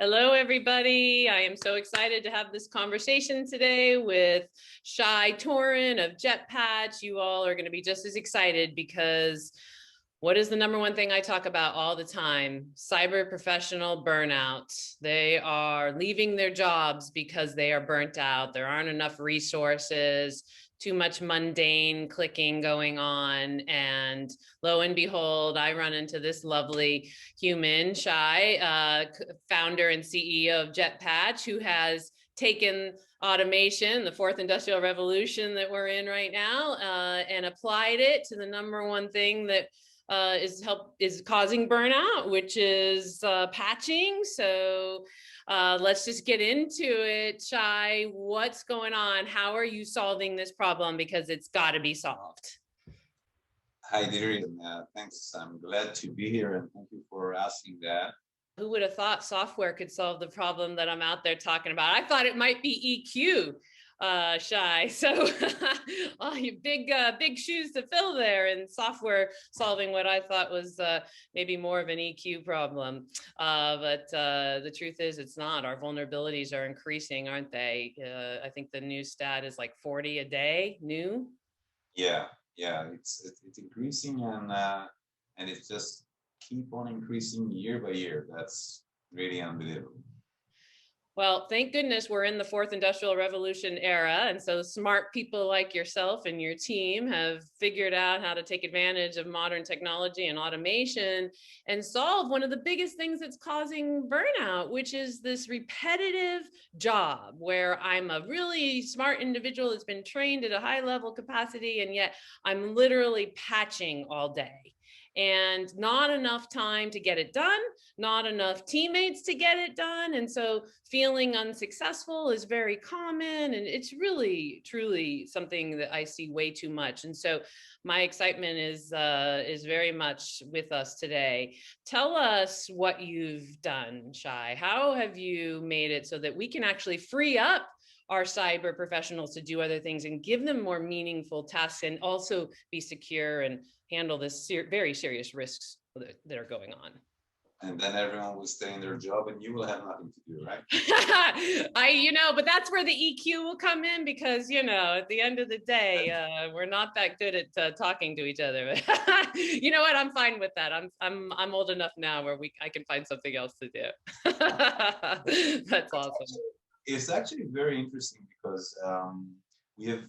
Hello, everybody. I am so excited to have this conversation today with Shai Toren of JetPatch. You all are going to be just as excited because what is the number one thing I talk about all the time? Cyber professional burnout. They are leaving their jobs because they are burnt out. There aren't enough resources, too much mundane clicking going on. And lo and behold, I run into this lovely human, Shai, founder and CEO of JetPatch, who has taken automation, the fourth industrial revolution that we're in right now, and applied it to the number one thing that is causing burnout, which is patching. So let's just get into it. Shai, what's going on? How are you solving this problem? Because it's got to be solved. Hi, Deidre. Thanks. I'm glad to be here, and thank you for asking that. Who would have thought software could solve the problem that I'm out there talking about? I thought it might be EQ, Shai. So oh, you big shoes to fill there in software solving what I thought was maybe more of an EQ problem. But the truth is it's not. Our vulnerabilities are increasing, aren't they? I think the new stat is like 40 a day new. Yeah, it's increasing, and it's just keep on increasing year by year. That's really unbelievable. Well, thank goodness we're in the fourth industrial revolution era. And so smart people like yourself and your team have figured out how to take advantage of modern technology and automation and solve one of the biggest things that's causing burnout, which is this repetitive job where I'm a really smart individual that's been trained at a high level capacity, and yet I'm literally patching all day. And not enough time to get it done, not enough teammates to get it done. And so feeling unsuccessful is very common. And it's really, truly something that I see way too much. And so my excitement is very much with us today. Tell us what you've done, Shai. How have you made it so that we can actually free up our cyber professionals to do other things and give them more meaningful tasks and also be secure and handle this very serious risks that are going on? And then everyone will stay in their job, and you will have nothing to do, right? But that's where the EQ will come in because, at the end of the day, we're not that good at talking to each other. You know what? I'm fine with that. I'm old enough now where I can find something else to do. That's awesome. It's actually very interesting because we have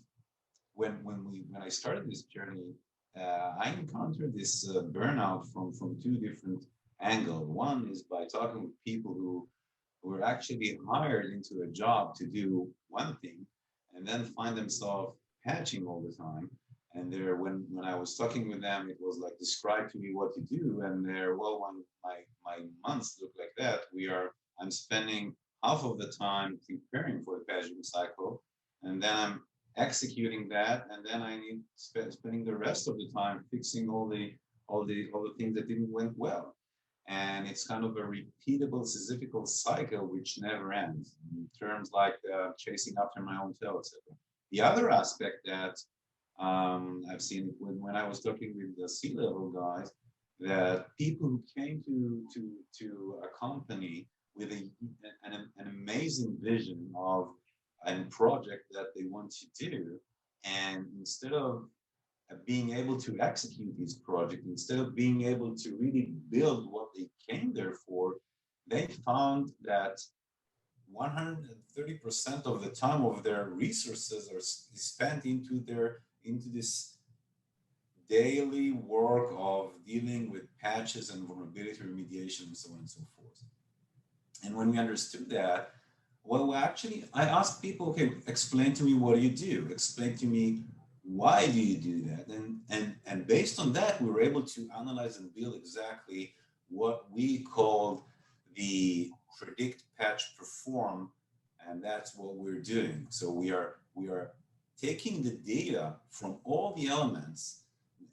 when I started this journey, I encountered this burnout from two different angles. One is by talking with people who were actually hired into a job to do one thing and then find themselves patching all the time. And there, when I was talking with them, it was like, describe to me what you do. And they're, well, when my months look like that, I'm spending half of the time preparing for the patching cycle, and then I'm executing that, and then I need spending the rest of the time fixing all the things that didn't went well. And it's kind of a repeatable Sisyphecal cycle which never ends in terms like chasing after my own tail, etc. The other aspect that I've seen when I was talking with the C-level guys, that people who came to a company with an amazing vision of a project that they want to do, and instead of being able to execute this project, instead of being able to really build what they came there for, they found that 130% of the time of their resources are spent into this daily work of dealing with patches and vulnerability remediation and so on and so forth. And when we understood that, well, actually, I asked people, okay, explain to me what do you do? Explain to me why do you do that? And based on that, we were able to analyze and build exactly what we called the predict, patch, perform, and that's what we're doing. So we are taking the data from all the elements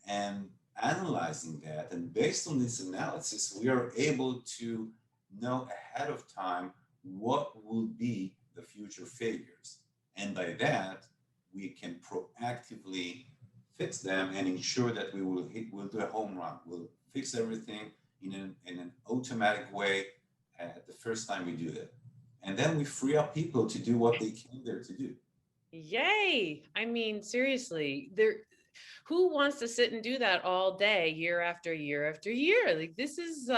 and analyzing that, and based on this analysis, we are able to know ahead of time what will be the future failures. And by that, we can proactively fix them and ensure that we'll do a home run. We'll fix everything in an automatic way the first time we do that. And then we free up people to do what they came there to do. Yay. I mean, seriously, who wants to sit and do that all day, year after year after year? Like, this is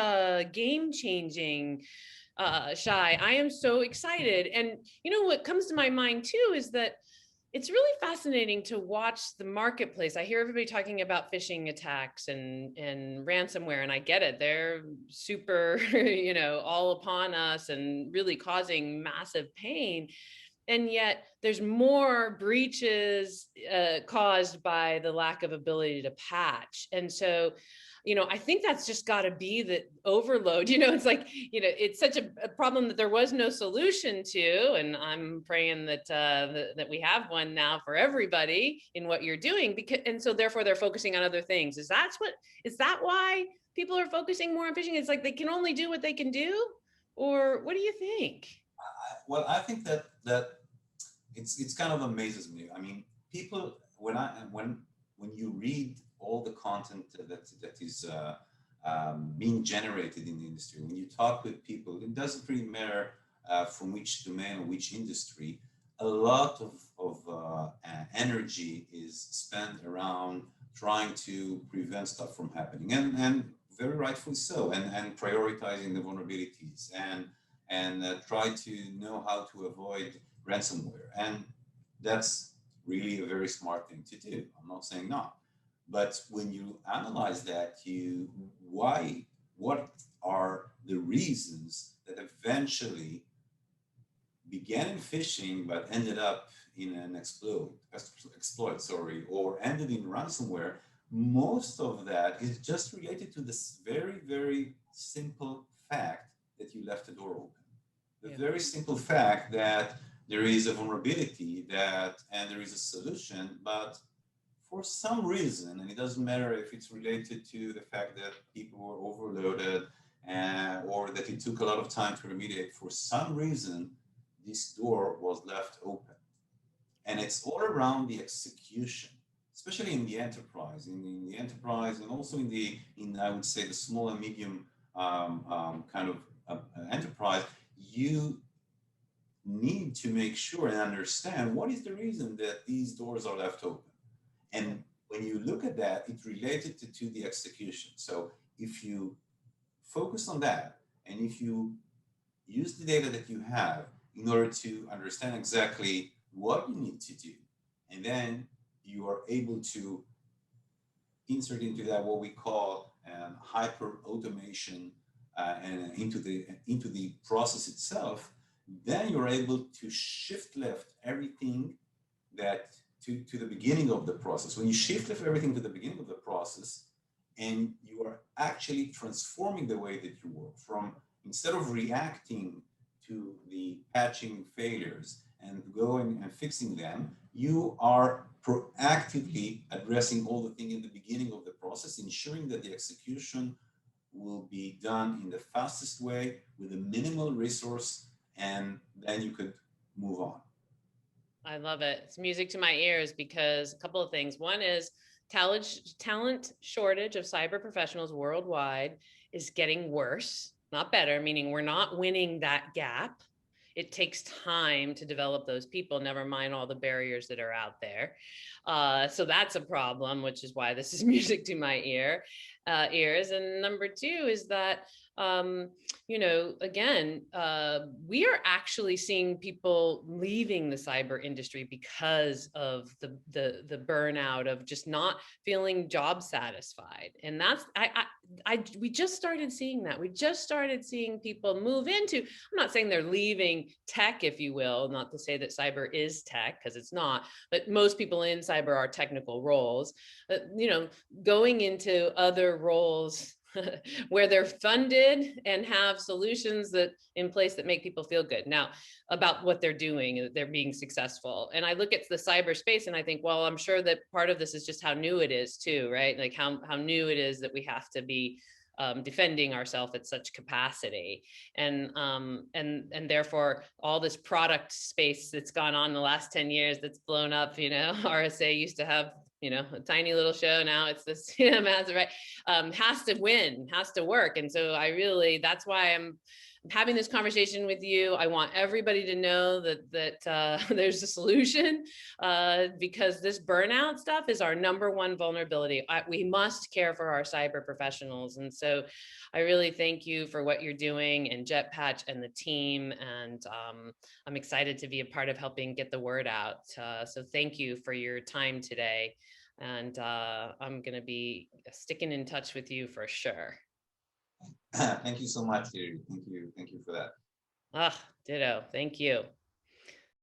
game changing. Shai, I am so excited. And you know what comes to my mind too is that it's really fascinating to watch the marketplace. I hear everybody talking about phishing attacks and ransomware, and I get it. They're super, all upon us and really causing massive pain. And yet there's more breaches caused by the lack of ability to patch. And so, I think that's just got to be the overload. It's like, it's such a problem that there was no solution to. And I'm praying that that we have one now for everybody in what you're doing. And so therefore they're focusing on other things. Is that why people are focusing more on phishing? It's like they can only do what they can do, or what do you think? Well, I think that it's kind of amazes me. I mean, people when you read all the content that is being generated in the industry, when you talk with people, it doesn't really matter from which domain or which industry. A lot of energy is spent around trying to prevent stuff from happening, and very rightfully so, and prioritizing the vulnerabilities and try to know how to avoid ransomware. And that's really a very smart thing to do. I'm not saying not. But when you analyze that, what are the reasons that eventually began in phishing but ended up in an exploit, or ended in ransomware? Most of that is just related to this very, very simple fact that you left the door open. The very simple fact that there is a vulnerability and there is a solution, but for some reason, and it doesn't matter if it's related to the fact that people were overloaded or that it took a lot of time to remediate, for some reason, this door was left open. And it's all around the execution, especially in the enterprise, in the enterprise, and also in I would say the small and medium kind of enterprise. You need to make sure and understand what is the reason that these doors are left open. And when you look at that, it's related to the execution. So if you focus on that, and if you use the data that you have in order to understand exactly what you need to do, and then you are able to insert into that what we call hyper automation and into the process itself, then you're able to shift left everything that to the beginning of the process. When you shift left everything to the beginning of the process, and you are actually transforming the way that you work, from instead of reacting to the patching failures and going and fixing them, you are proactively addressing all the things in the beginning of the process, ensuring that the execution will be done in the fastest way with a minimal resource, and then you could move on. I love it. It's music to my ears, because a couple of things. One is talent shortage of cyber professionals worldwide is getting worse, not better, meaning we're not winning that gap. It takes time to develop those people, never mind all the barriers that are out there. So that's a problem, which is why this is music to my ears. And number two is that, again, we are actually seeing people leaving the cyber industry because of the burnout of just not feeling job satisfied. And that's, we just started seeing that. We just started seeing people move into, I'm not saying they're leaving tech, if you will, not to say that cyber is tech, because it's not, but most people in cyber are technical roles, going into other roles where they're funded and have solutions that in place that make people feel good now about what they're doing, that they're being successful. And I look at the cyberspace and I think, well, I'm sure that part of this is just how new it is too, right? Like how new it is that we have to be defending ourselves at such capacity, and therefore all this product space that's gone on in the last 10 years that's blown up. RSA used to have a tiny little show. Now it's this massive, right? Has to win, has to work. And so that's why having this conversation with you. I want everybody to know that there's a solution, because this burnout stuff is our number one vulnerability. We must care for our cyber professionals. And so I really thank you for what you're doing, and JetPatch and the team. And I'm excited to be a part of helping get the word out. So thank you for your time today. And I'm going to be sticking in touch with you for sure. Thank you so much, Deidre. Thank you for that. Ah, ditto. Thank you.